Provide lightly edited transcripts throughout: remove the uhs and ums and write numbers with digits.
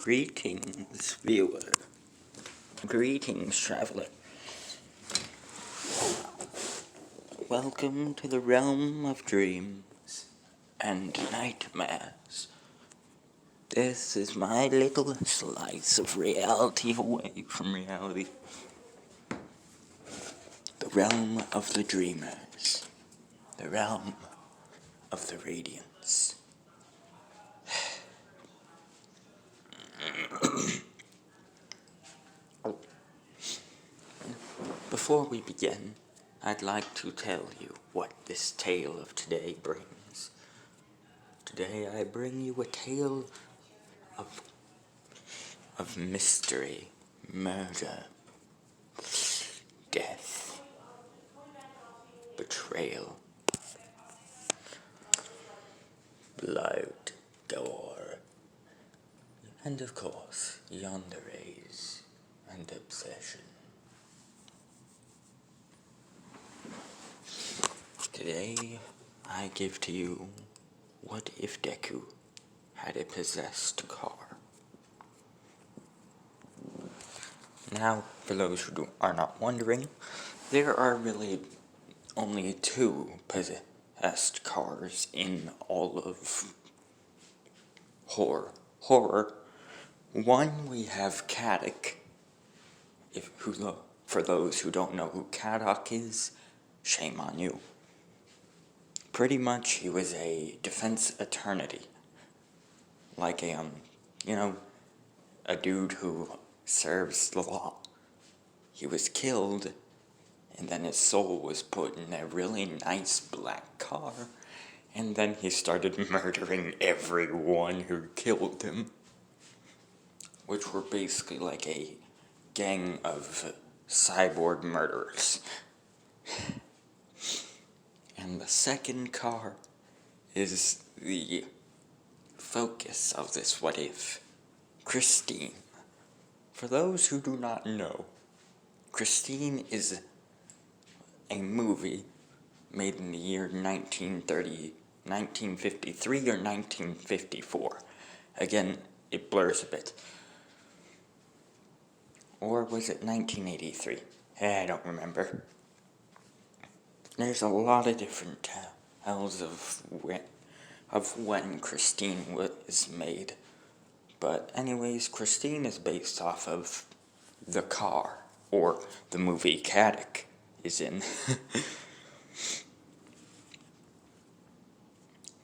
Greetings, viewer. Greetings, traveler. Welcome to the realm of dreams and nightmares. This is my little slice of reality away from reality. The realm of the dreamers. The realm of the radiance. Before we begin, I'd like to tell you what this tale of today brings. Today I bring you a tale of mystery, murder, death, betrayal, blood, gore, and of course, yanderes and obsession. Today, I give to you, what if Deku had a possessed car? Now, for those who are not wondering, there are really only two possessed cars in all of horror. One, we have Kadok. For those who don't know who Kadok is, shame on you. Pretty much, he was a defense attorney. Like a dude who serves the law. He was killed, and then his soul was put in a really nice black car, and then he started murdering everyone who killed him. Which were basically like a gang of cyborg murderers. And the second car is the focus of this what if, Christine. For those who do not know, Christine is a movie made in the year 1953 or 1954. Again, it blurs a bit. Or was it 1983? I don't remember. There's a lot of different tales of when Christine was made. But anyways, Christine is based off of the car, or the movie Kadok is in.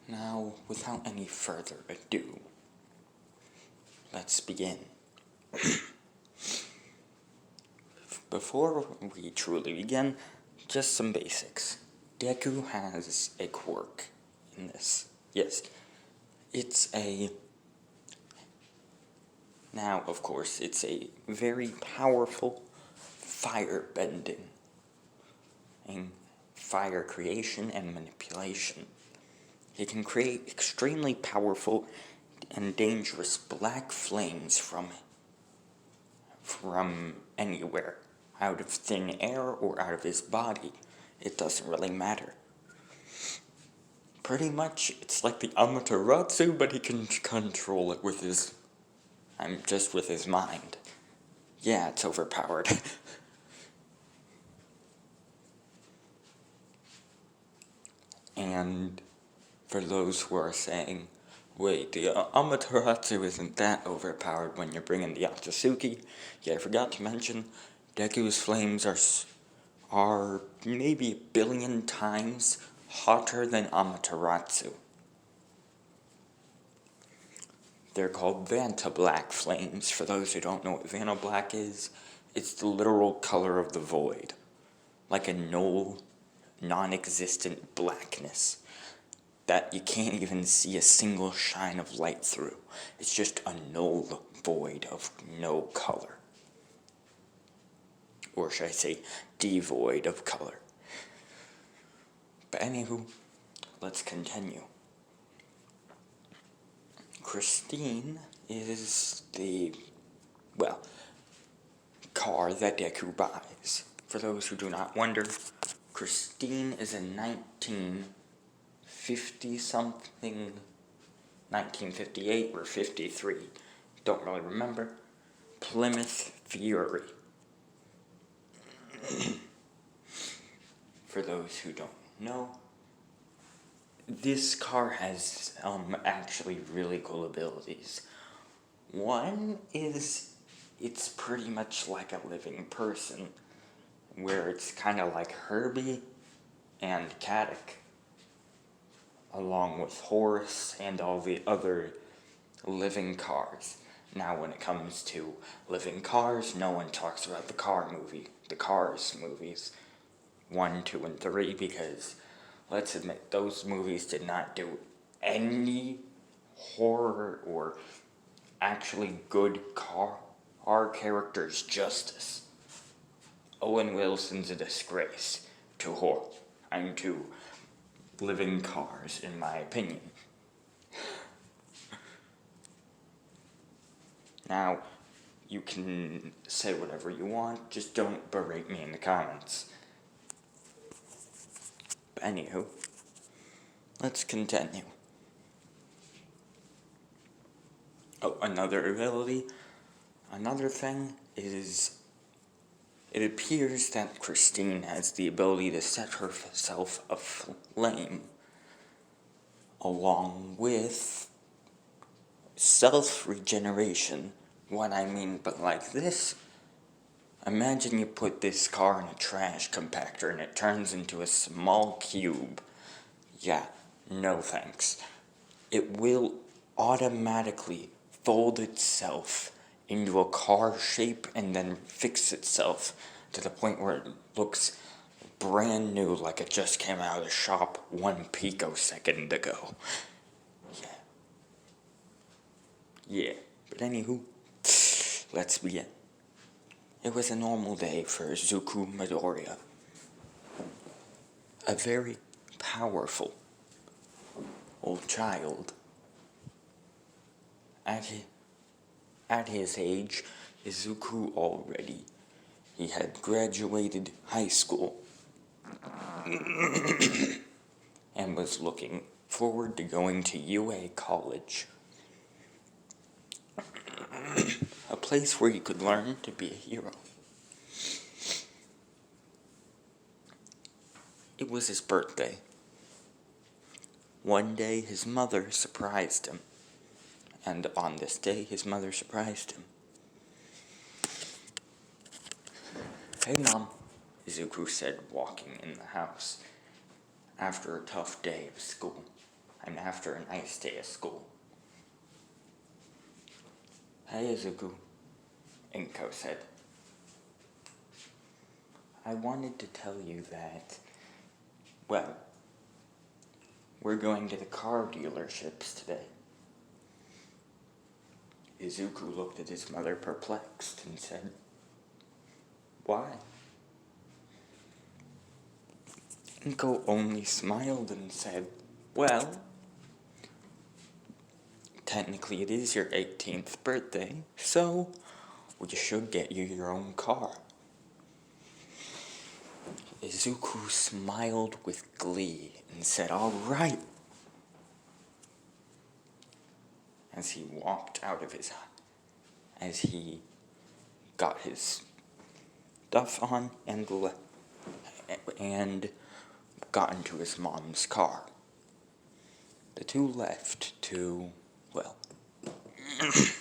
Now, without any further ado, let's begin. Before we truly begin, just some basics. Deku has a quirk in this. Yes, it's a... Now, of course, it's a very powerful fire-bending, and fire creation and manipulation. He can create extremely powerful and dangerous black flames from anywhere, out of thin air or out of his body. It doesn't really matter. Pretty much, it's like the Amaterasu, but he can control it with his mind. Yeah, it's overpowered. And for those who are saying, wait, the Amaterasu isn't that overpowered when you're bringing the Otsutsuki, yeah, I forgot to mention, Deku's flames are maybe 1 billion times hotter than Amaterasu. They're called Vanta Black flames. For those who don't know what Vanta Black is, it's the literal color of the void. Like a null, non-existent blackness that you can't even see a single shine of light through. It's just a null void of no color. Or should I say, devoid of color. But anywho, let's continue. Christine is the, car that Deku buys. For those who do not wonder, Christine is a 1950-something, 1958 or 53 don't really remember. Plymouth Fury. For those who don't know, this car has actually really cool abilities. One is it's pretty much like a living person, where it's kind of like Herbie and Caddick, along with Horace and all the other living cars. Now, when it comes to living cars, no one talks about the Cars movies, 1, 2, and 3, because, let's admit, those movies did not do any horror or actually good car characters justice. Owen Wilson's a disgrace to horror and to living cars, in my opinion. Now, you can say whatever you want, just don't berate me in the comments. But anywho, let's continue. Oh, another thing is, it appears that Christine has the ability to set herself aflame, along with self-regeneration. What I mean but like this, imagine you put this car in a trash compactor and it turns into a small cube. Yeah, no thanks. It will automatically fold itself into a car shape and then fix itself to the point where it looks brand new, like it just came out of the shop 1 picosecond ago. Yeah, but anywho, let's begin. It was a normal day for Izuku Midoriya, a very powerful old child. At his age, Izuku he had graduated high school and was looking forward to going to UA College, a place where he could learn to be a hero. It was his birthday. One day, his mother surprised him, and on this day, his mother surprised him. "Hey, Mom," Izuku said, walking in the house, after a tough day of school, and after a nice day of school. "Hey, Izuku," Inko said. "I wanted to tell you that, well, we're going to the car dealerships today." Izuku looked at his mother perplexed and said, "Why?" Inko only smiled and said, "Well, technically it is your 18th birthday, so we should get you your own car." Izuku smiled with glee and said, "All right," as he got his stuff on and got into his mom's car. The two left to, well, the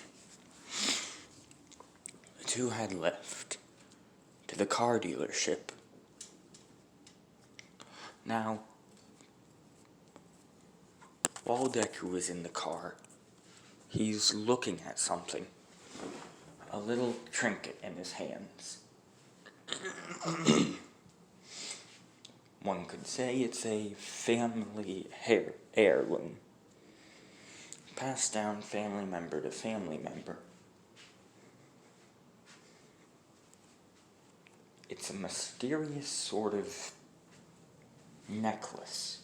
two had left to the car dealership. Now, while Deku was in the car, he's looking at something, a little trinket in his hands. One could say it's a family heirloom, passed down family member to family member. It's a mysterious sort of necklace,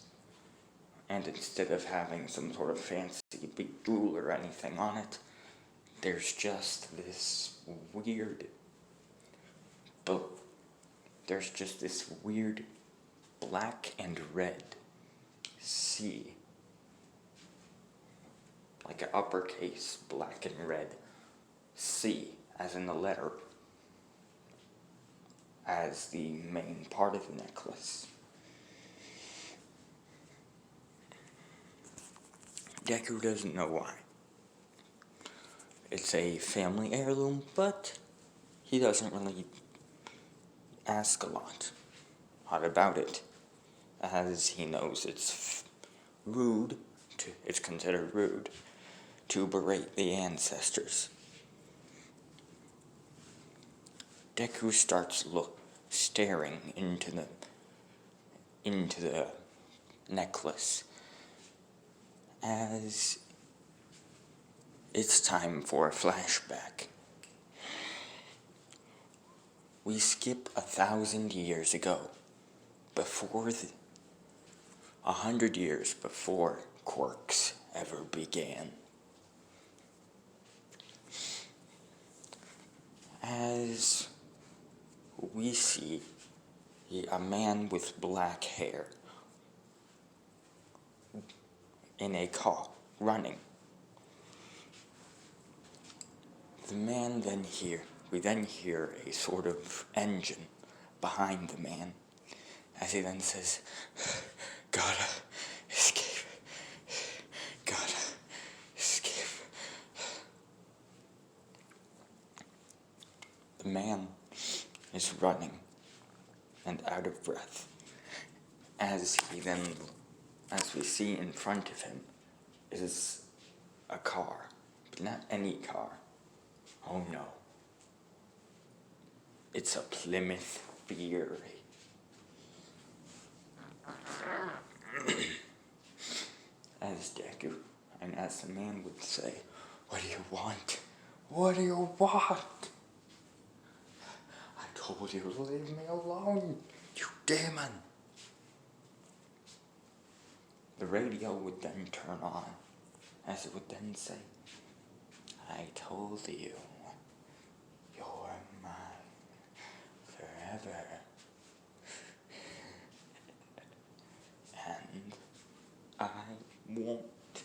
and instead of having some sort of fancy big jewel or anything on it, there's just this weird black and red C, like an uppercase black and red C, as in the letter, as the main part of the necklace. Deku doesn't know why. It's a family heirloom, but he doesn't really ask a lot about it, as he knows it's considered rude to berate the ancestors. Deku starts staring into the necklace as it's time for a flashback. We skip 1,000 years ago, 100 years before quirks ever began. As we see a man with black hair in a car running. We then hear a sort of engine behind the man, as he then says, "Gotta escape, gotta escape." The man is running and out of breath, as we see in front of him is a car, but not any car. Oh no. It's a Plymouth Fury. As Deku, and as the man would say, "What do you want? What do you want? I told you to leave me alone, you demon." The radio would then turn on, as it would then say, "I told you, you're mine forever. And I won't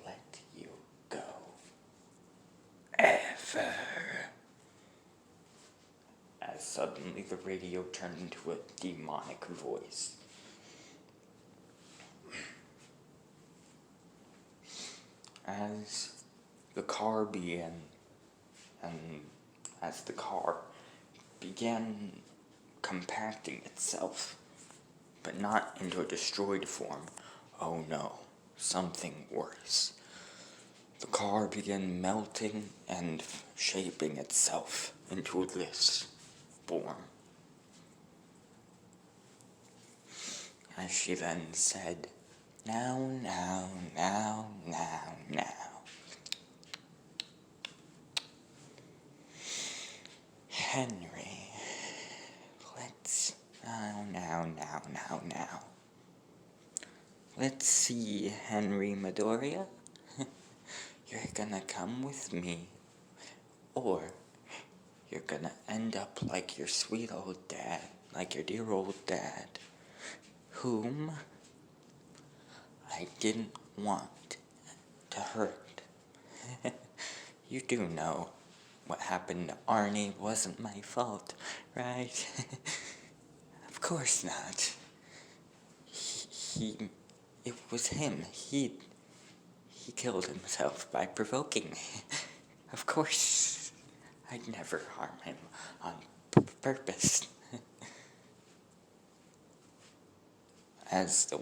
let you go. Ever." As suddenly the radio turned into a demonic voice. As the car began compacting itself, but not into a destroyed form. Oh no, something worse. The car began melting and shaping itself into this form. As she then said, "Now, now, now, now, now. Henry, let's, now. Let's see, Henry Midoriya. You're gonna come with me, or you're gonna end up like your sweet old dad, like your dear old dad, whom I didn't want to hurt. You do know what happened to Arnie wasn't my fault, right?" "Of course not. It was him. He killed himself by provoking me. Of course, I'd never harm him on purpose." As the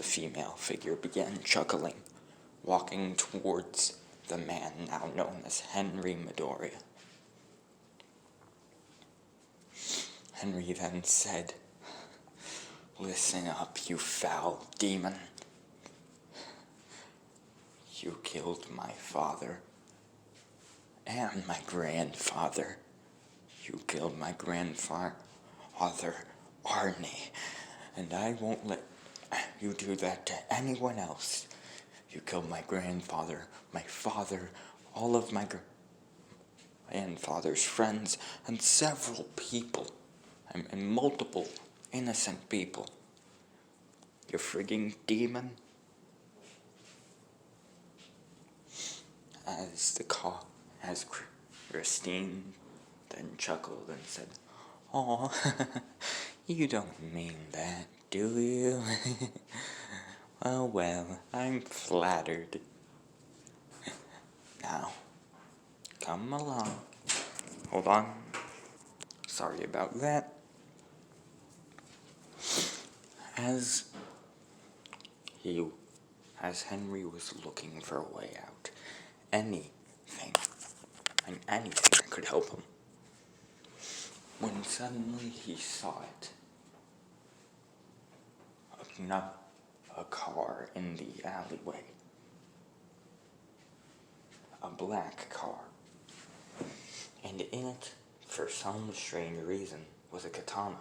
female figure began chuckling, walking towards the man now known as Henry Midoriya. Henry then said, "Listen up, you foul demon. You killed my father and my grandfather. You killed my grandfather, Arnie, and I won't let you do that to anyone else. You killed my grandfather, my father, all of my grandfather's friends, and several people, and multiple innocent people. You frigging demon." as Christine then chuckled and said, "Aw, you don't mean that, do you?" "Oh well, I'm flattered. Now, come along." Hold on. Sorry about that. As he, as Henry was looking for a way out, anything that could help him, when suddenly he saw it. A car in the alleyway. A black car. And in it, for some strange reason, was a katana.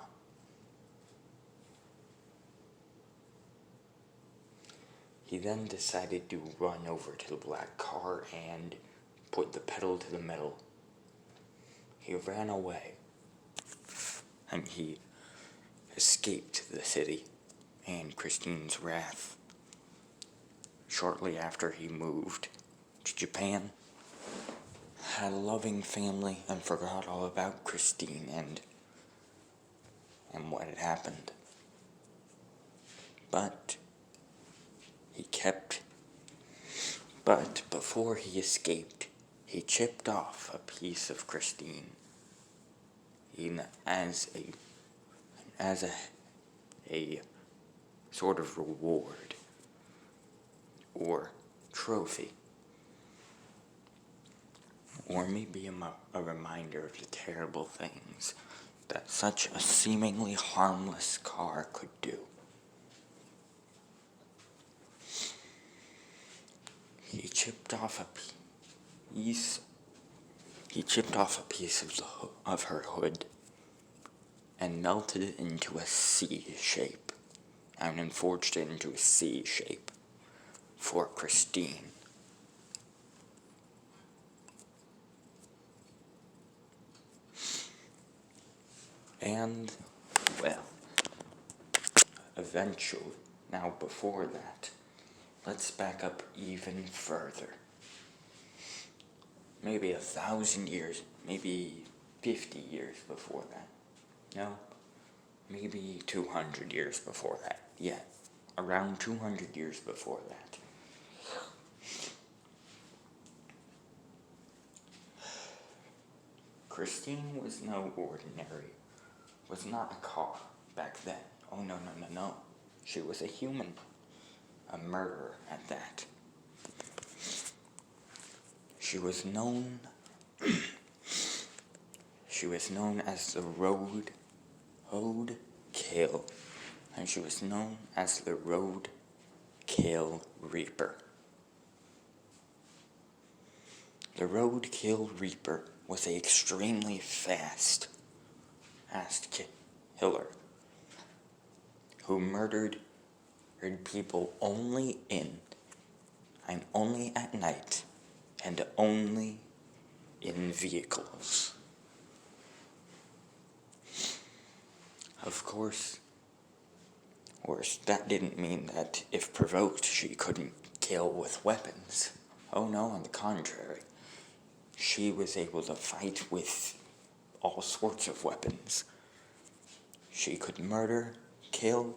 He then decided to run over to the black car and put the pedal to the metal. He ran away, and he escaped the city and Christine's wrath. Shortly after he moved to Japan, had a loving family, and forgot all about Christine and what had happened. But before he escaped, he chipped off a piece of Christine as a sort of reward or trophy, or maybe a reminder of the terrible things that such a seemingly harmless car could do. He chipped off a piece of her hood and melted it into a C shape, and then forged it into a C shape for Christine. And, well, eventually, now before that, let's back up even further. Maybe 1,000 years, maybe 50 years before that. No, maybe 200 years before that. Yeah, around 200 years before that. Christine was not a car back then. Oh, no. She was a human. A murderer at that. She was known as the Road Kill, and she was known as the Road Kill Reaper. The Road Kill Reaper was an extremely fast killer who murdered people only at night, and only in vehicles. Of course, that didn't mean that if provoked she couldn't kill with weapons. Oh no, on the contrary. She was able to fight with all sorts of weapons. She could murder, kill,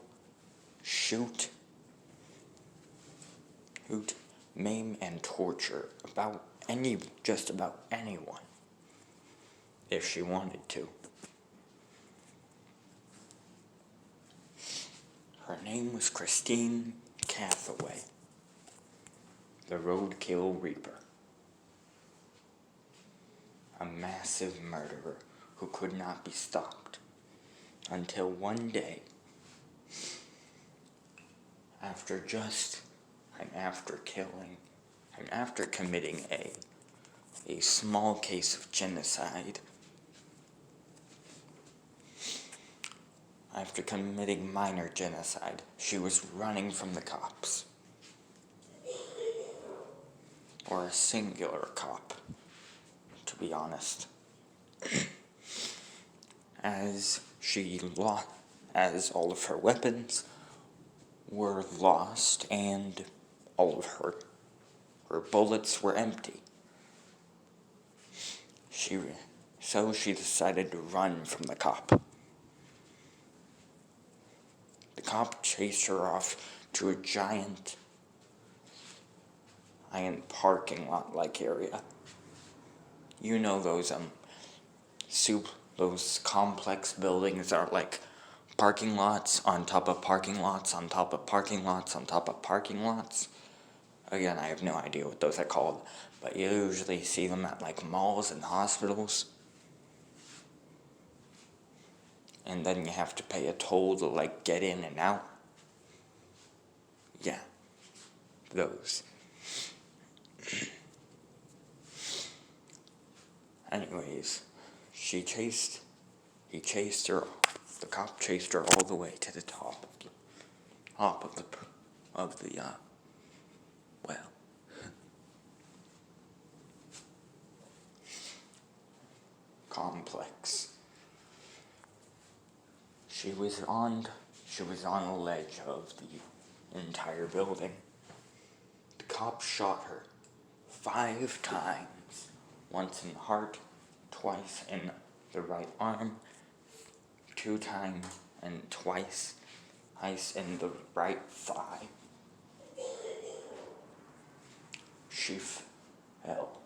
shoot, maim, and torture just about anyone, if she wanted to. Her name was Christine Cathaway, the Roadkill Reaper. A massive murderer who could not be stopped until one day, after committing a small case of genocide, after committing minor genocide, she was running from the cops. Or a singular cop, to be honest. As all of her weapons were lost and all of her bullets were empty. So she decided to run from the cop. The cop chased her off to a giant parking lot-like area. You know those complex buildings are like parking lots on top of parking lots on top of parking lots on top of parking lots. Again, I have no idea what those are called, but you usually see them at like malls and hospitals. And then you have to pay a toll to like get in and out. Yeah, those. Anyways, he chased her. The cop chased her all the way to the top of the well, complex. She was on a ledge of the entire building. The cop shot her 5 times, once in the heart, twice in the right arm, 2 times and twice in the right thigh. She fell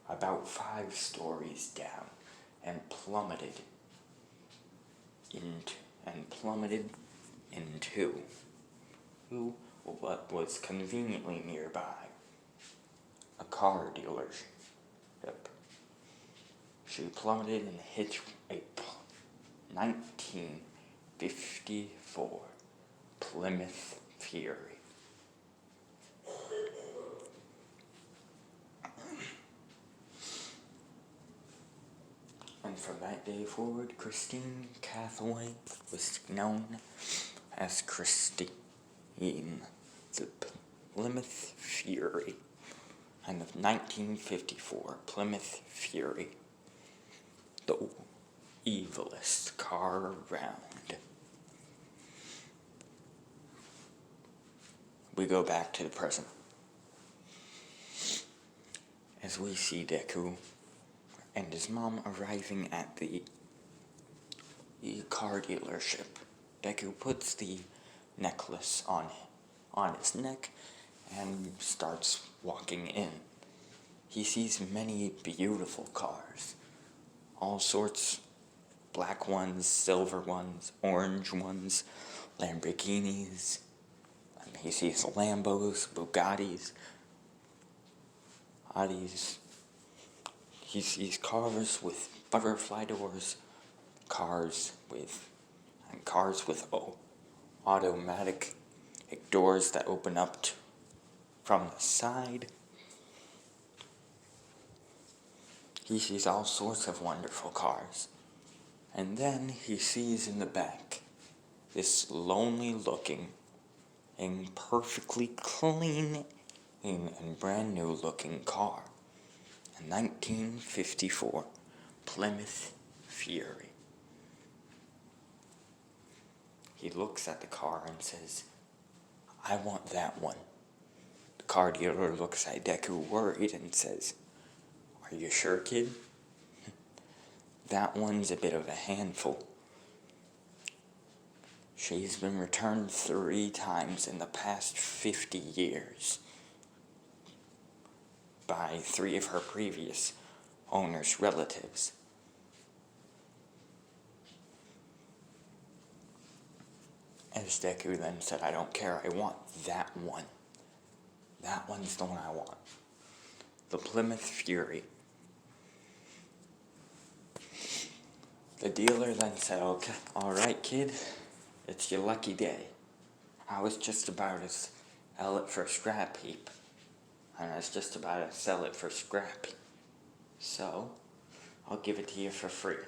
about 5 stories down and plummeted into what was conveniently nearby, a car dealership. She plummeted and hit a 1954 Plymouth Fury. And from that day forward, Christine Cathaway was known as Christine the Plymouth Fury. And the 1954 Plymouth Fury, the evilest car around. We go back to the present, as we see Deku and his mom arriving at the car dealership. Deku puts the necklace on his neck and starts walking in. He sees many beautiful cars, all sorts, black ones, silver ones, orange ones, Lamborghinis. He sees Lambos, Bugattis, Audis. He sees cars with butterfly doors, cars with automatic doors that open up from the side. He sees all sorts of wonderful cars. And then he sees in the back this lonely looking and perfectly clean and brand new looking car. A 1954 Plymouth Fury. He looks at the car and says, "I want that one." The car dealer looks at Deku worried and says, "Are you sure, kid? That one's a bit of a handful. She's been returned 3 times in the past 50 years by 3 of her previous owner's relatives." As Deku then said, "I don't care, I want that one. That one's the one I want." The Plymouth Fury. The dealer then said, "Okay, alright kid, it's your lucky day. I was just about to sell it for a scrap heap. And I was just about to sell it for scrap. So, I'll give it to you for free."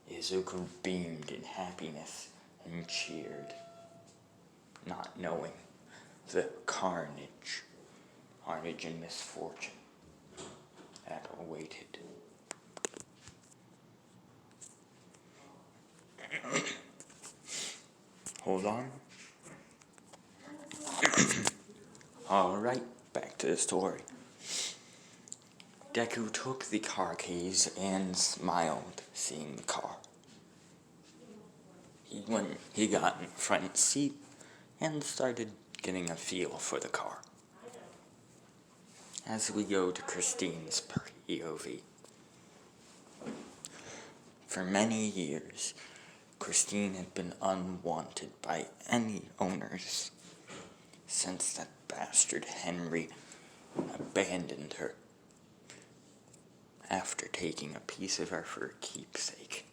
Izuku beamed in happiness and cheered, not knowing the carnage and misfortune that awaited. Hold on. Alright, back to the story. Deku took the car keys and smiled, seeing the car. He got in the front seat and started getting a feel for the car. As we go to Christine's POV. For many years, Christine had been unwanted by any owners since that bastard Henry abandoned her after taking a piece of her for a keepsake.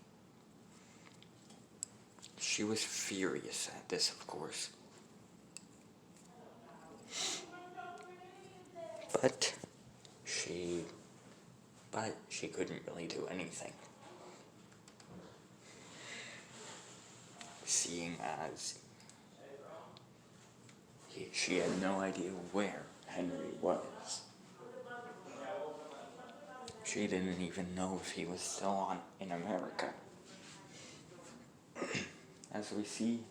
She was furious at this, of course. But she couldn't really do anything. Seeing as she had no idea where Henry was. She didn't even know if he was still in America. As we see,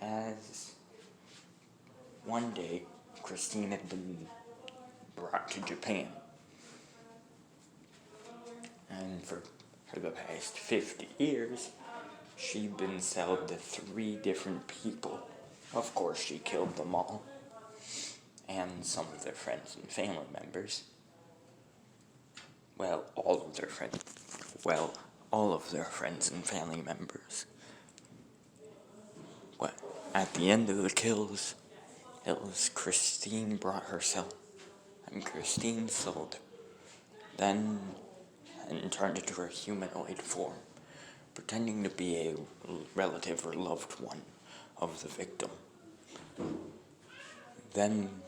as one day, Christine had been brought to Japan. And for the past 50 years, she'd been sold to 3 different people. Of course, she killed them all. And some of their friends and family members. All of their friends and family members. At the end of the kills, it was Christine brought herself, and Christine sold, then and turned into her humanoid form, pretending to be a relative or loved one of the victim. Then,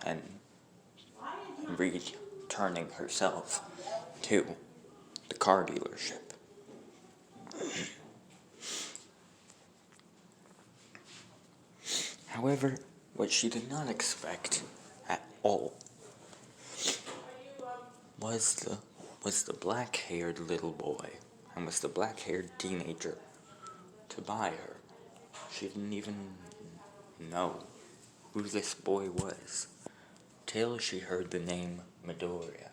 and returning herself to the car dealership. However, what she did not expect at all was the black-haired little boy and was the black-haired teenager to buy her. She didn't even know who this boy was till she heard the name Midoriya.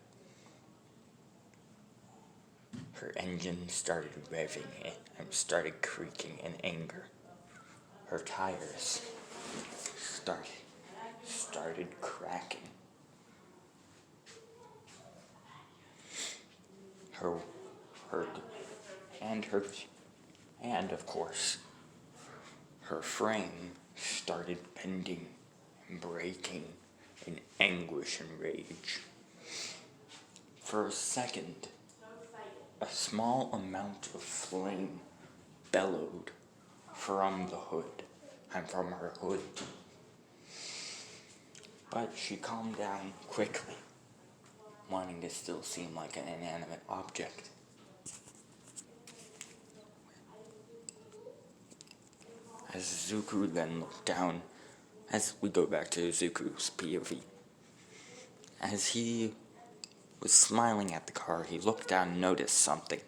Her engine started revving and started creaking in anger. Her tires started cracking. And of course, her frame started bending and breaking in anguish and rage. For a second, a small amount of flame bellowed from the hood and from her hood. But she calmed down quickly, wanting to still seem like an inanimate object. As Izuku then looked down, as we go back to Izuku's POV, as he was smiling at the car, he looked down and noticed something.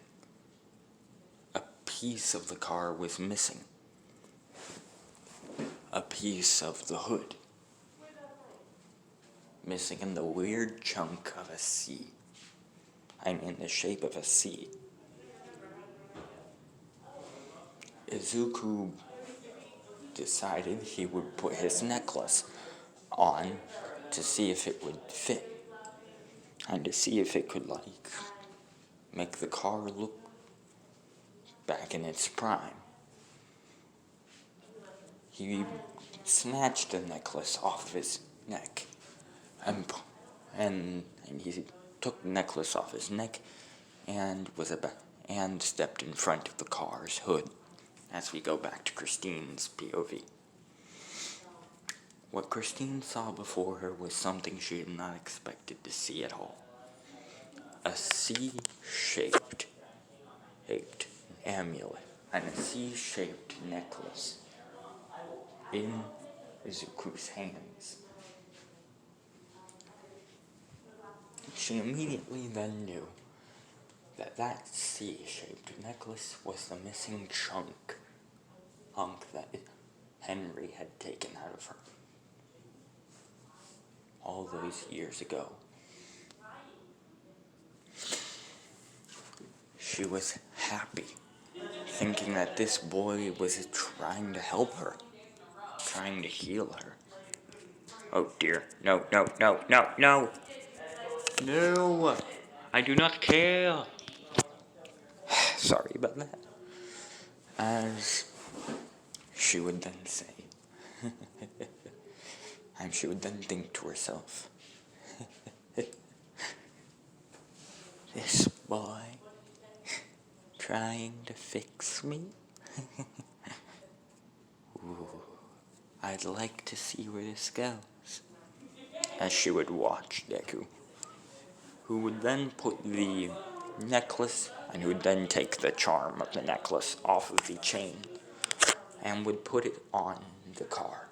A piece of the car was missing. A piece of the hood. Missing in the weird chunk of a C. In the shape of a C. Izuku decided he would put his necklace on to see if it would fit. And to see if it could, make the car look back in its prime. He snatched the necklace off of his neck. And he took the necklace off his neck and stepped in front of the car's hood. As we go back to Christine's POV. What Christine saw before her was something she had not expected to see at all. A C-shaped amulet and a C-shaped necklace in Izuku's hands. She immediately then knew that C-shaped necklace was the missing chunk that Henry had taken out of her. all those years ago. She was happy, thinking that this boy was trying to help her, trying to heal her. Oh dear, no, no, no, no, no! No! I do not care! Sorry about that. As she would then say, and she would then think to herself, this boy trying to fix me? Ooh, I'd like to see where this goes. As she would watch Deku, who would then put the necklace, and who would then take the charm of the necklace off of the chain, and would put it on the car.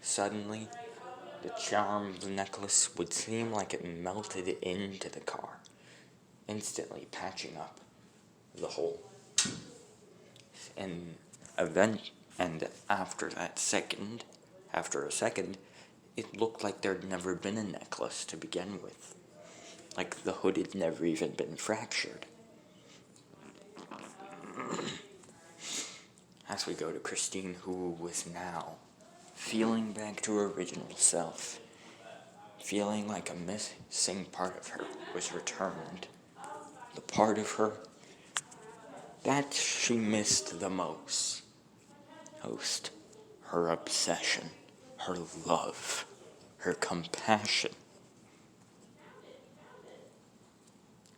Suddenly, the charm of the necklace would seem like it melted into the car, instantly patching up the hole. And after a second, it looked like there'd never been a necklace to begin with. Like the hood had never even been fractured. As we go to Christine, who was now feeling back to her original self, feeling like a missing part of her was returned. The part of her that she missed the most. Her obsession, her love, her compassion.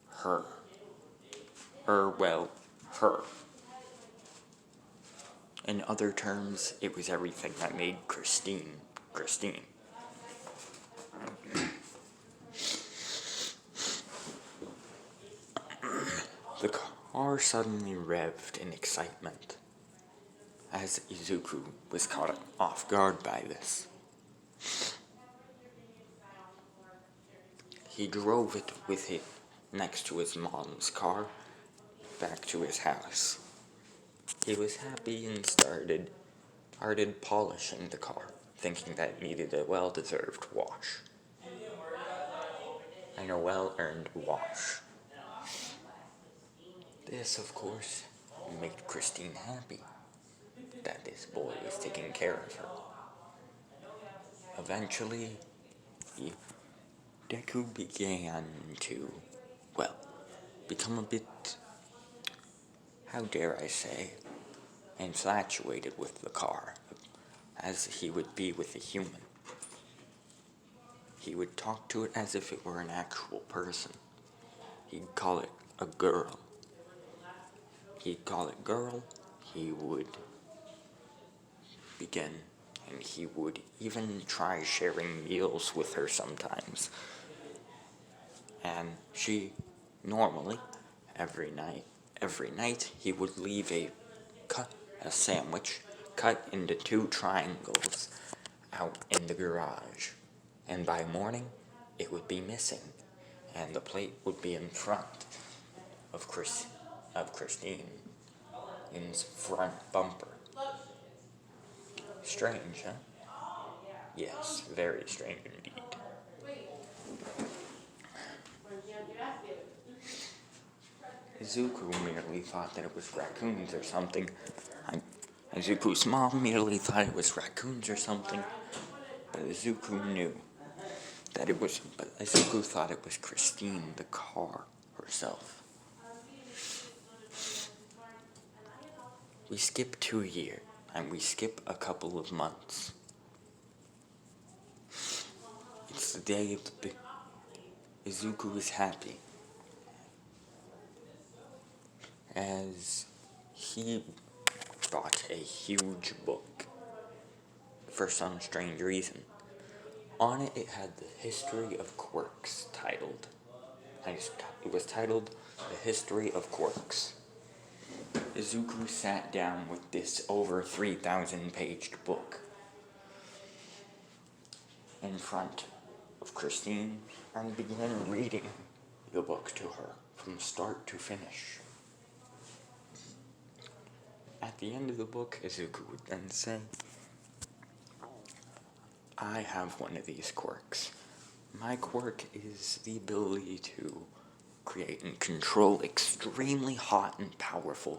Her. In other terms, it was everything that made Christine, Christine. The car suddenly revved in excitement, as Izuku was caught off guard by this. He drove it with it next to his mom's car back to his house. He was happy and started polishing the car, thinking that it needed a well-deserved wash. And a well-earned wash. This, of course, made Christine happy that this boy was taking care of her. Eventually, Deku began to, become a bit, how dare I say, infatuated with the car, as he would be with a human. He would talk to it as if it were an actual person. He'd call it a girl. He would begin, and he would even try sharing meals with her sometimes. And she, normally, every night, he would leave a sandwich cut into 2 triangles out in the garage. And by morning, it would be missing, and the plate would be in front of Christine's front bumper. Strange, huh? Yes, very strange indeed. Izuku merely thought that it was raccoons or something. Izuku's mom merely thought it was raccoons or something, but Izuku knew that it was, but Izuku thought it was Christine, the car, herself. We skip 2 years, and we skip a couple of months. It's the day of the Izuku is happy, as he bought a huge book for some strange reason. On it, it had the history of quirks titled. It was titled The History of Quirks. Izuku sat down with this over 3,000-paged book in front of Christine and began reading the book to her from start to finish. At the end of the book, Izuku would then say, I have one of these quirks. My quirk is the ability to create and control extremely hot and powerful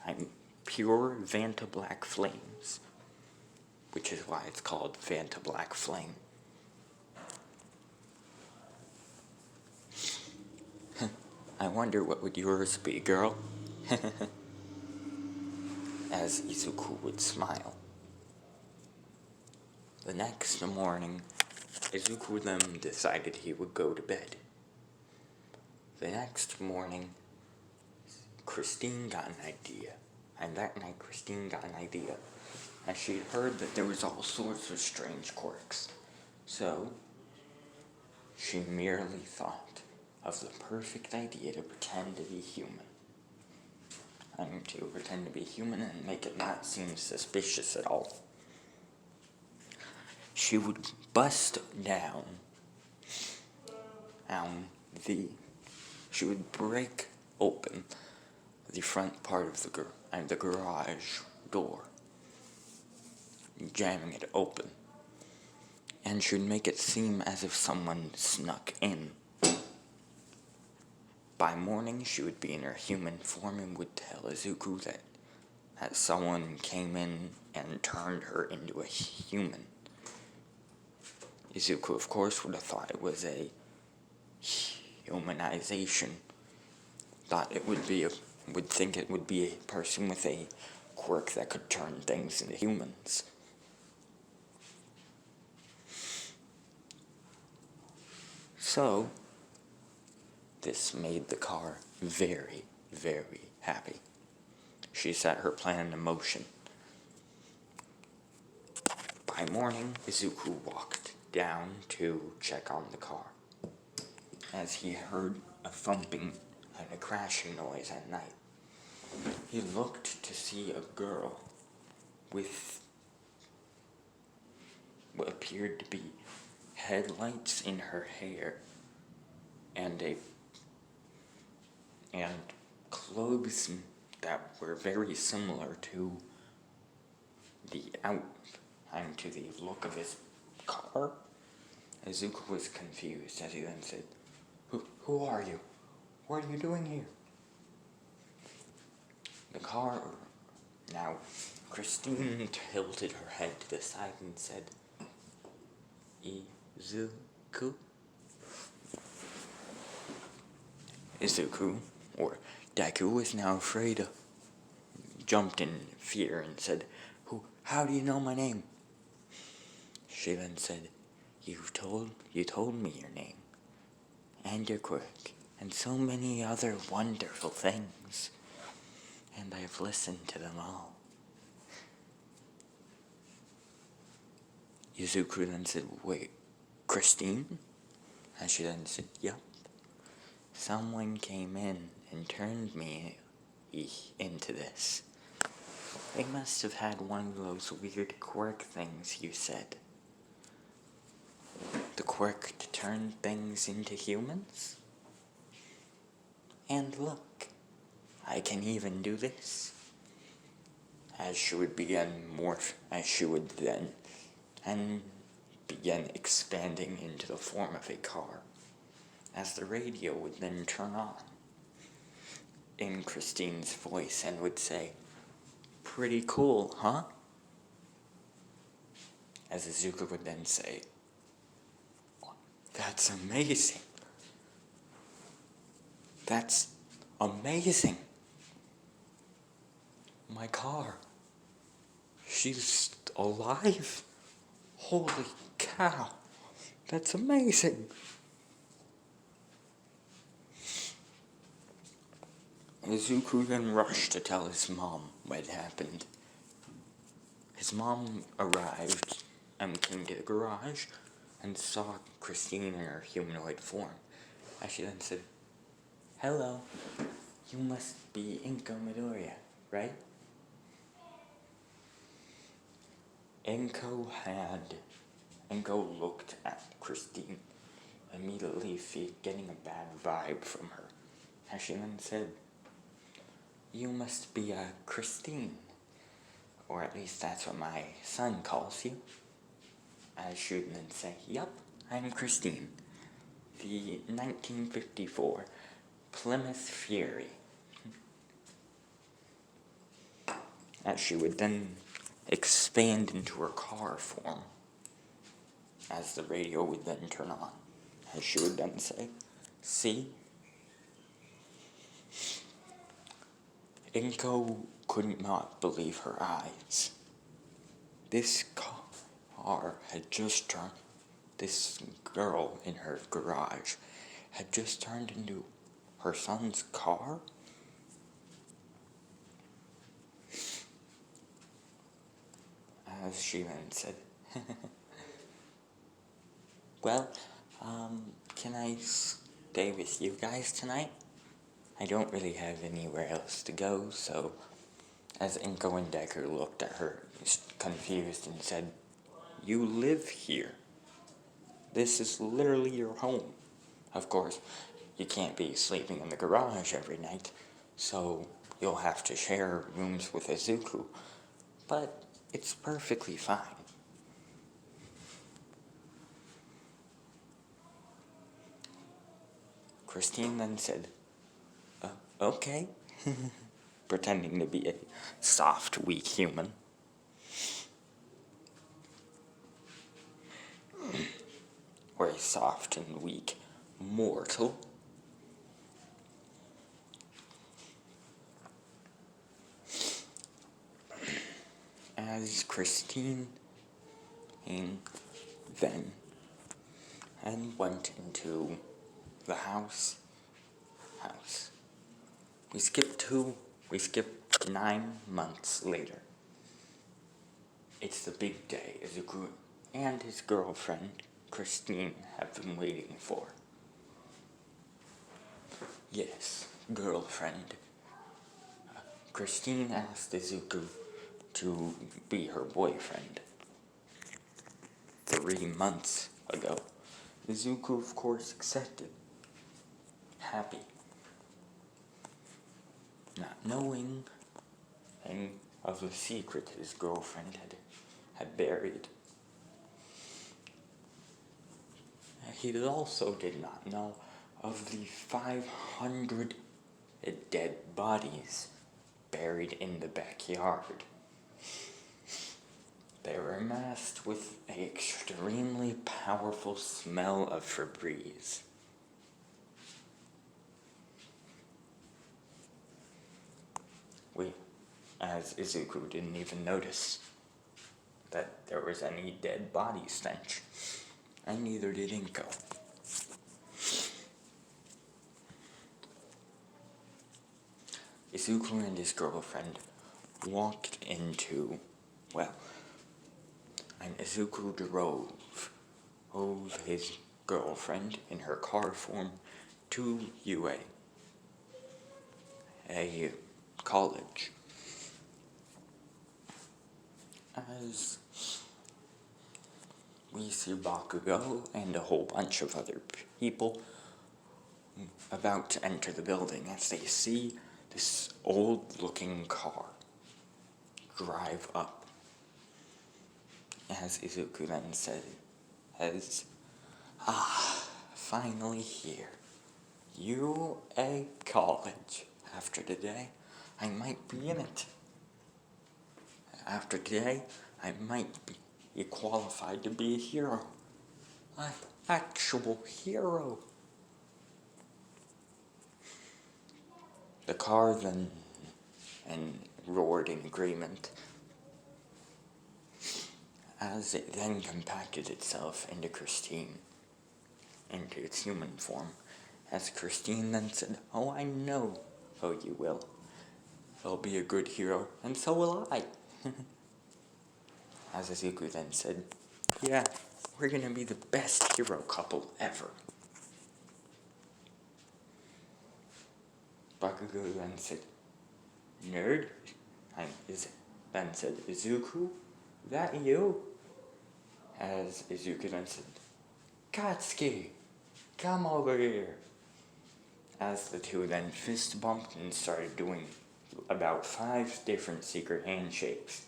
I'm pure Vanta Black flames, which is why it's called Vanta Black Flame. I wonder what would yours be, girl? As Izuku would smile. The next morning, Izuku then decided he would go to bed. The next morning, Christine got an idea. And that night, Christine got an idea. As she'd heard that there was all sorts of strange quirks. So, she merely thought of the perfect idea to pretend to be human. And to pretend to be human and make it not seem suspicious at all. She would bust down she would break open the front part of the garage door, jamming it open, and she would make it seem as if someone snuck in. By morning, she would be in her human form and would tell Izuku that someone came in and turned her into a human. Izuku, of course, would have thought it was a humanization. Would think it would be a person with a quirk that could turn things into humans. So, this made the car very, very happy. She set her plan into motion. By morning, Izuku walked down to check on the car, as he heard a thumping and a crashing noise at night. He looked to see a girl with what appeared to be headlights in her hair and clothes that were very similar to the look of his car. Izuku was confused as he then said, Who are you? What are you doing here? Now, Christine tilted her head to the side and said, Izuku? Izuku, or Deku, was now afraid, jumped in fear and said, How do you know my name? She then said, You told me your name, and your quirk, and so many other wonderful things, and I have listened to them all. Izuku then said, Wait, Christine? And she then said, Yup. Someone came in and turned me into this. They must have had one of those weird quirk things you said. The quirk to turn things into humans? And look, I can even do this. As she would begin expanding into the form of a car, as the radio would then turn on in Christine's voice and would say, Pretty cool, huh? As Izuku would then say, That's amazing. That's amazing. My car. She's alive? Holy cow. That's amazing. Izuku then rushed to tell his mom what had happened. His mom arrived and came to the garage and saw Christine in her humanoid form. As she then said, Hello, you must be Inko Midoriya, right? Inko looked at Christine, immediately getting a bad vibe from her. As she then said, You must be Christine, or at least that's what my son calls you. As she would then say, "Yup, I'm Christine, the 1954 Plymouth Fury." As she would then expand into her car form, as the radio would then turn on. As she would then say, "See?" Inko could not believe her eyes. This car had just turned, this girl in her garage had just turned into her son's car? As she then said, "Well, can I stay with you guys tonight? I don't really have anywhere else to go," so as Inko and Decker looked at her, confused, and said, "You live here. This is literally your home. Of course, you can't be sleeping in the garage every night, so you'll have to share rooms with Izuku, but it's perfectly fine." Christine then said, "Okay," pretending to be a soft, weak human. Or a soft and weak mortal. As Christine came then and went into the house. We skipped 9 months later. It's the big day Izuku and his girlfriend, Christine, have been waiting for. Yes, girlfriend. Christine asked Izuku to be her boyfriend 3 months ago. Izuku, of course, accepted. Happy. Not knowing of the secret his girlfriend had buried. He also did not know of the 500 dead bodies buried in the backyard. They were amassed with an extremely powerful smell of Febreze. As Izuku didn't even notice that there was any dead body stench, and neither did Inko. Izuku and his girlfriend walked into, and Izuku drove his girlfriend in her car form to UA, a college. As we see Bakugo and a whole bunch of other people about to enter the building as they see this old-looking car drive up. As Izuku then said, "Finally here. UA College. After today, I might be in it. After today, I might be qualified to be a hero. An actual hero." The car then roared in agreement as it then compacted itself into Christine, into its human form, as Christine then said, "Oh, I know. Oh, you will. I'll be a good hero, and so will I." As Izuku then said, "Yeah, we're gonna be the best hero couple ever." Bakugo then said, "Nerd?" Then said, "Izuku, that you?" As Izuku then said, "Katsuki, come over here." As the two then fist bumped and started doing about 5 different secret handshakes.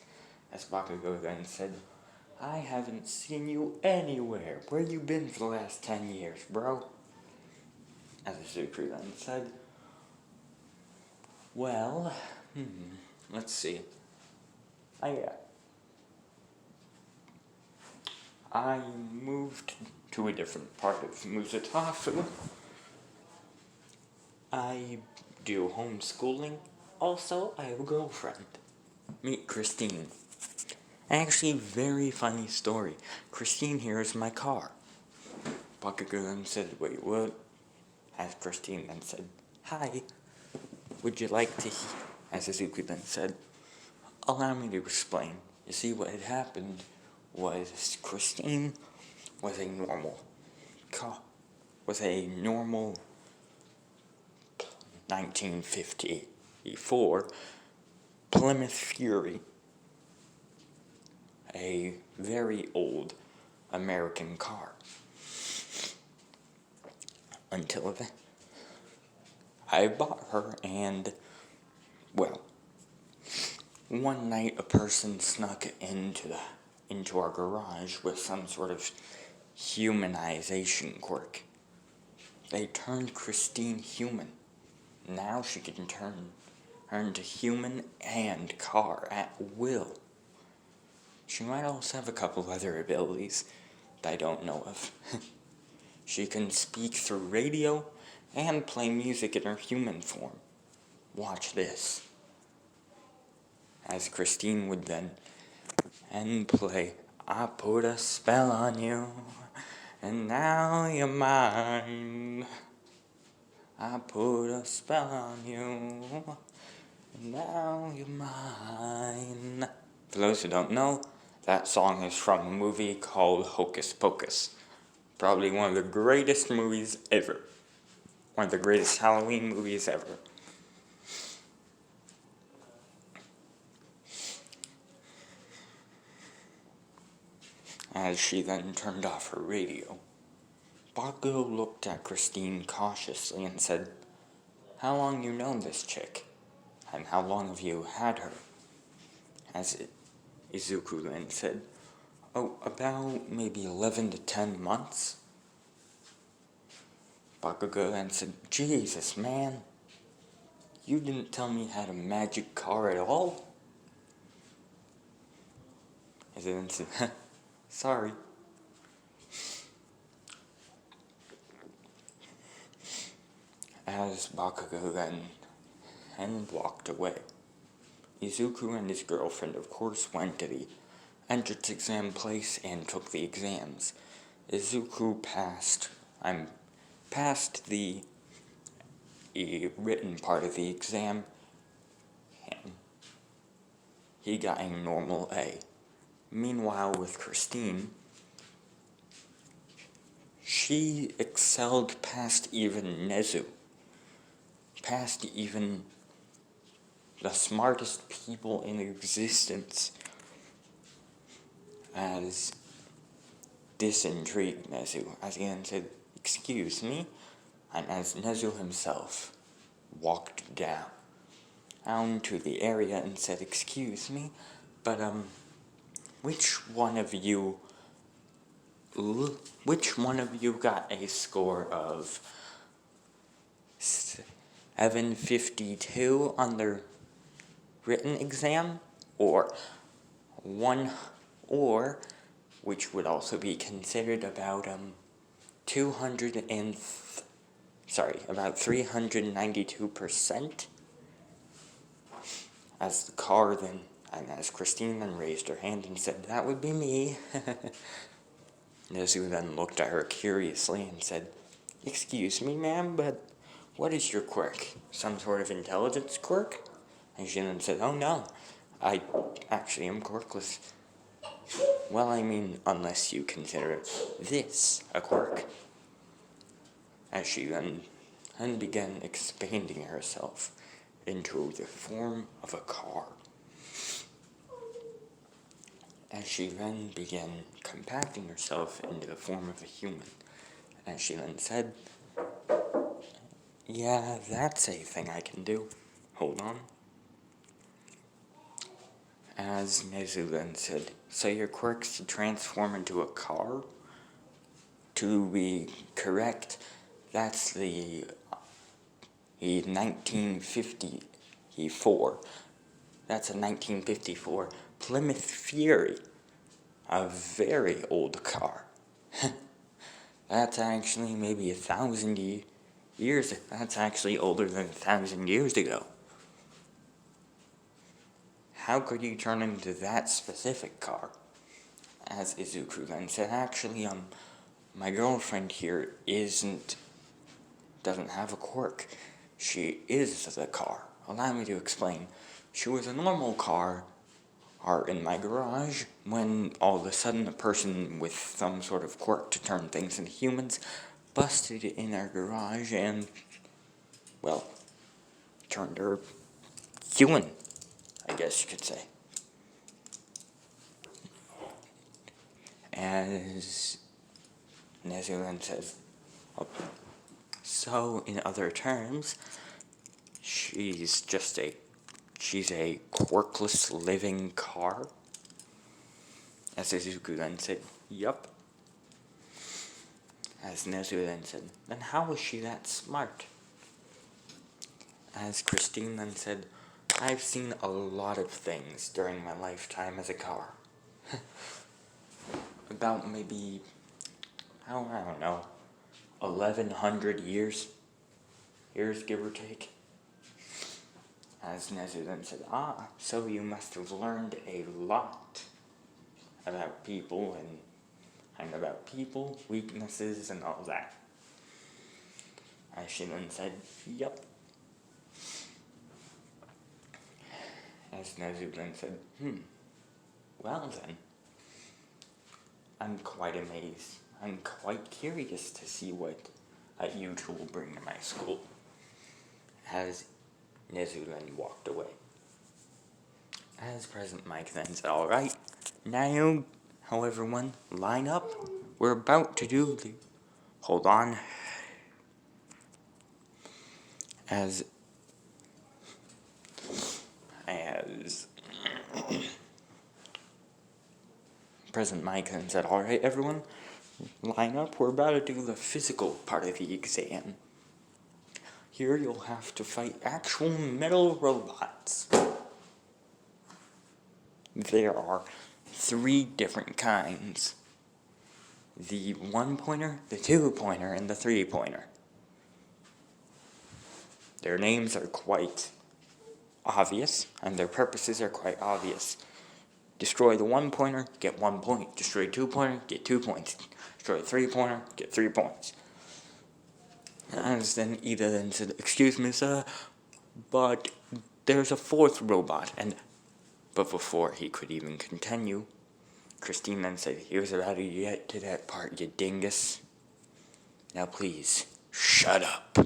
As Bakugo then said, I haven't seen you anywhere. Where you been for the last 10 years, bro? As Izuku then said, well, let's see. I moved to a different part of Musatafu. I do homeschooling. Also, I have a girlfriend. Meet Christine. Actually, very funny story. Christine here is my car. Bakugo then said, wait, what? As Christine then said, hi. Would you like to as Izuku then said, allow me to explain. You see, what had happened was Christine was a normal 1954 Plymouth Fury, a very old American car. Until then, I bought her, and, well, one night a person snuck into our garage with some sort of humanization quirk. They turned Christine human. Now she can turn her into human and car at will. She might also have a couple other abilities that I don't know of. She can speak through radio and play music in her human form. Watch this. As Christine would then play, I put a spell on you, and now you're mine. I put a spell on you, and now you're mine. For those who don't know, that song is from a movie called Hocus Pocus. Probably one of the greatest movies ever. One of the greatest Halloween movies ever. As she then turned off her radio, Bakugo looked at Christine cautiously and said, how long you known this chick? And how long have you had her? As Izuku then said, oh, about maybe 11 to 10 months. Bakugo then said, Jesus, man, you didn't tell me you had a magic car at all? As he then said, sorry. As Bakugo then walked away, Izuku and his girlfriend, of course, went to the entrance exam place and took the exams. Izuku passed the written part of the exam, and he got a normal A. Meanwhile, with Christine, she excelled past even Nezu, past even the smartest people in existence. As this intrigued Nezu, as he then said, excuse me, and as Nezu himself walked down to the area and said, excuse me, but which one of you got a score of 752 on the written exam, or which would also be considered about 392%? As the car then, and as Christine then raised her hand and said, that would be me. Nezu then looked at her curiously and said, excuse me, ma'am, but what is your quirk? Some sort of intelligence quirk? And she then said, oh no, I actually am quirkless. Well, I mean, unless you consider this a quirk. As she then began expanding herself into the form of a car. As she then began compacting herself into the form of a human. As she then said, yeah, that's a thing I can do. Hold on. As Nezu then said, so your quirk's to transform into a car? To be correct, that's the 1954. That's a 1954 Plymouth Fury. A very old car. That's actually maybe 1,000 years. That's actually older than 1,000 years ago. How could you turn into that specific car? As Izuku then said, actually, my girlfriend here doesn't have a quirk. She is the car. Allow me to explain. She was a normal car in my garage when all of a sudden a person with some sort of quirk to turn things into humans busted in our garage and, well, turned her human, I guess you could say. As Nezu then says, so in other terms, she's a quirkless living car? As Izuku then said, yup. As Nezu then said, then how is she that smart? As Christine then said, I've seen a lot of things during my lifetime as a car. About maybe, I don't know, 1,100 years, give or take. As Nezu then said, so you must have learned a lot about people and about people, weaknesses, and all that. As she then said, yup. As Nezu then said, well then, I'm quite amazed. I'm quite curious to see what you two will bring to my school. As Nezu then walked away. As President Mike then said, alright, now, everyone, line up. We're about to do the... Hold on. As President Mike then said, alright, everyone, line up. We're about to do the physical part of the exam. Here you'll have to fight actual metal robots. There are 3 different kinds. The 1-pointer, the 2-pointer, and the 3-pointer. Their names are quite obvious, and their purposes are quite obvious. Destroy the 1-pointer, get 1 point. Destroy 2-pointer, get 2 points. Destroy 3-pointer, get 3 points. As then Ida then said, excuse me, sir, but there's a 4th robot, but before he could even continue, Christine then said, he was about to get to that part, you dingus. Now please, shut up.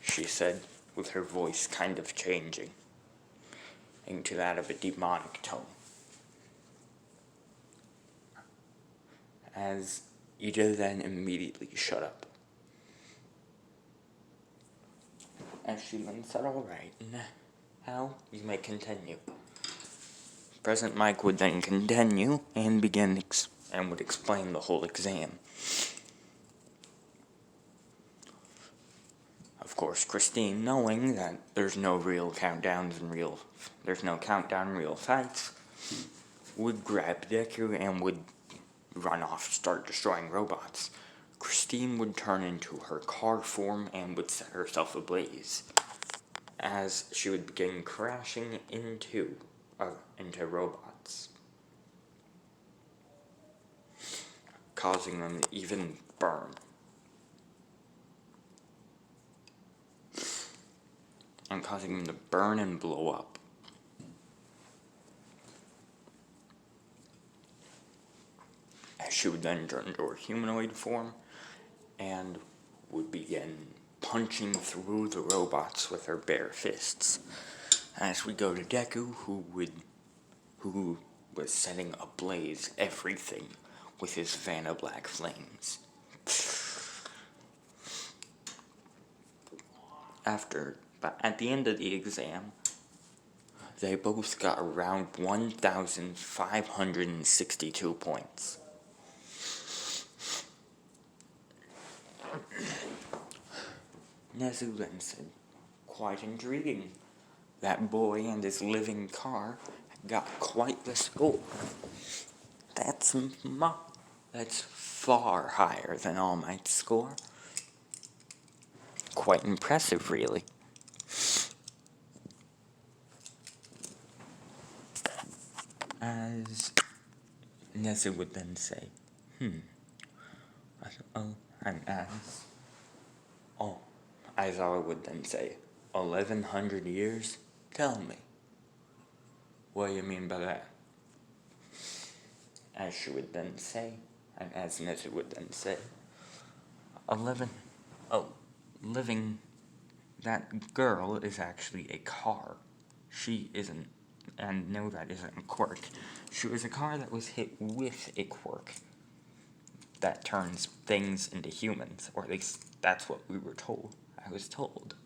She said, with her voice kind of changing into that of a demonic tone. As Ida then immediately shut up. As she then said, alright, now you may continue. President Mike would then continue and would explain the whole exam. Of course, Christine, knowing that there's no countdown in real fights, would grab Deku and would run off, start destroying robots. Christine would turn into her car form and would set herself ablaze, as she would begin crashing into robots, causing them to even burn. And causing them to burn and blow up. As she would then turn into her humanoid form and would begin punching through the robots with her bare fists. As we go to Deku, who was setting ablaze everything with his Vanna Black flames. At the end of the exam, They both got around 1,562 points. Nezu then said, "Quite intriguing. That boy and his living car got quite the score. That's far higher than All Might's score. Quite impressive, really." As Nezu would then say, Aizawa would then say, 1,100 years? Tell me, what do you mean by that? As she would then say, and as Nezu would then say, living, that girl is actually a car. She isn't, and no, that isn't a quirk. She was a car that was hit with a quirk that turns things into humans, or at least that's what we were told. I was told.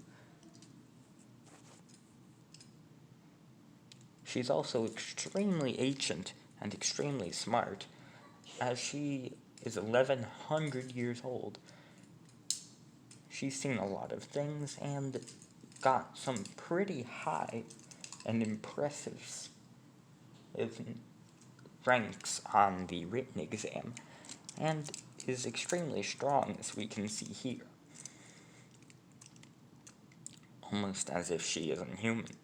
She's also extremely ancient and extremely smart, as she is 1,100 years old. She's seen a lot of things and got some pretty high and impressive ranks on the written exam, and is extremely strong, as we can see here. Almost as if she isn't human.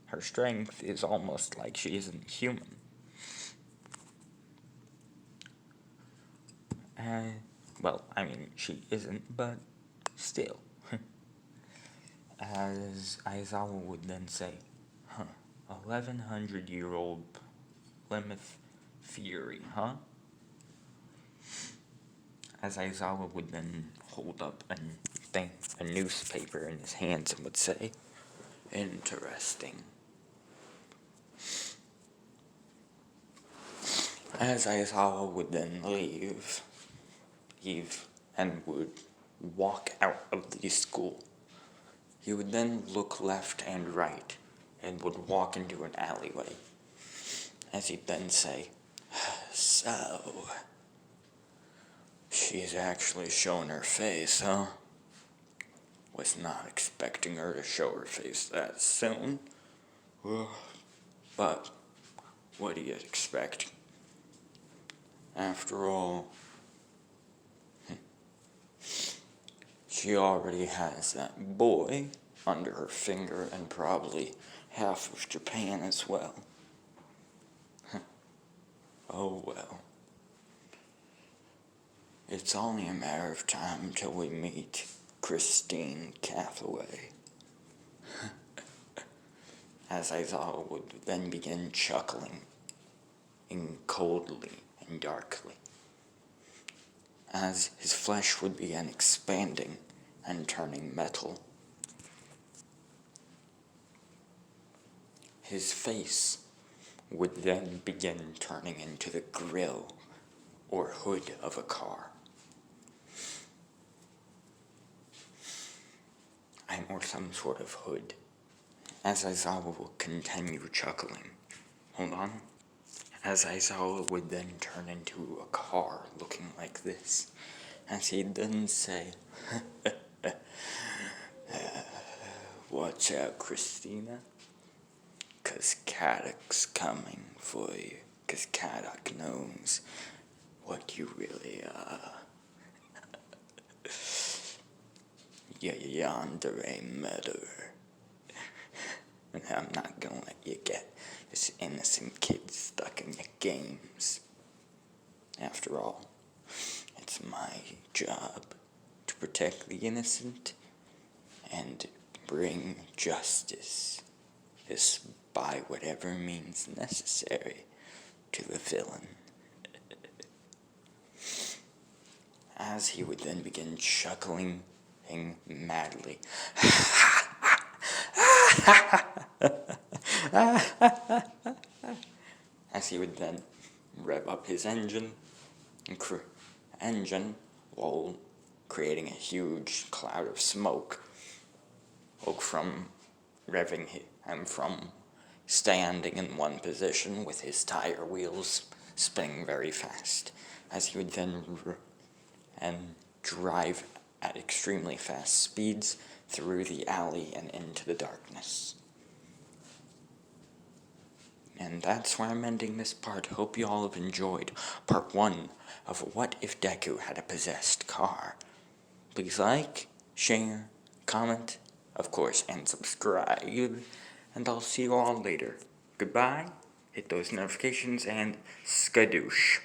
Her strength is almost like she isn't human. She isn't, but still. As Aizawa would then say, 1,100-year-old Plymouth Fury, huh? As Aizawa would then hold up a newspaper in his hands and would say, interesting. As Aizawa would then leave and would walk out of the school, he would then look left and right and would walk into an alleyway, as he'd then say, "So, she's actually showing her face, huh? Was not expecting her to show her face that soon. But what do you expect? After all, she already has that boy under her finger and probably half of Japan as well. Oh well. It's only a matter of time till we meet Christine Cathaway." As Aizawa would then begin chuckling, coldly and darkly, as his flesh would begin expanding and turning metal. His face would then begin turning into the grille or hood of a car. Or some sort of hood. As Aizawa will continue chuckling. Hold on. As Aizawa would then turn into a car looking like this. As he'd then say, "Watch out, Christina. 'Cause Kadok's coming for you. 'Cause Kadok knows what you really are. You're yandere murderer. And I'm not gonna let you get this innocent kid stuck in your games. After all, it's my job to protect the innocent and bring justice, by whatever means necessary, to the villain." As he would then begin chuckling madly. As he would then rev up his engine while creating a huge cloud of smoke. from from standing in one position with his tire wheels spinning very fast, as he would then and drive at extremely fast speeds through the alley and into the darkness. And that's where I'm ending this part. Hope you all have enjoyed part 1 of What If Deku Had a Possessed Car. Please like, share, comment, of course, and subscribe. And I'll see you all later. Goodbye, hit those notifications, and skadoosh.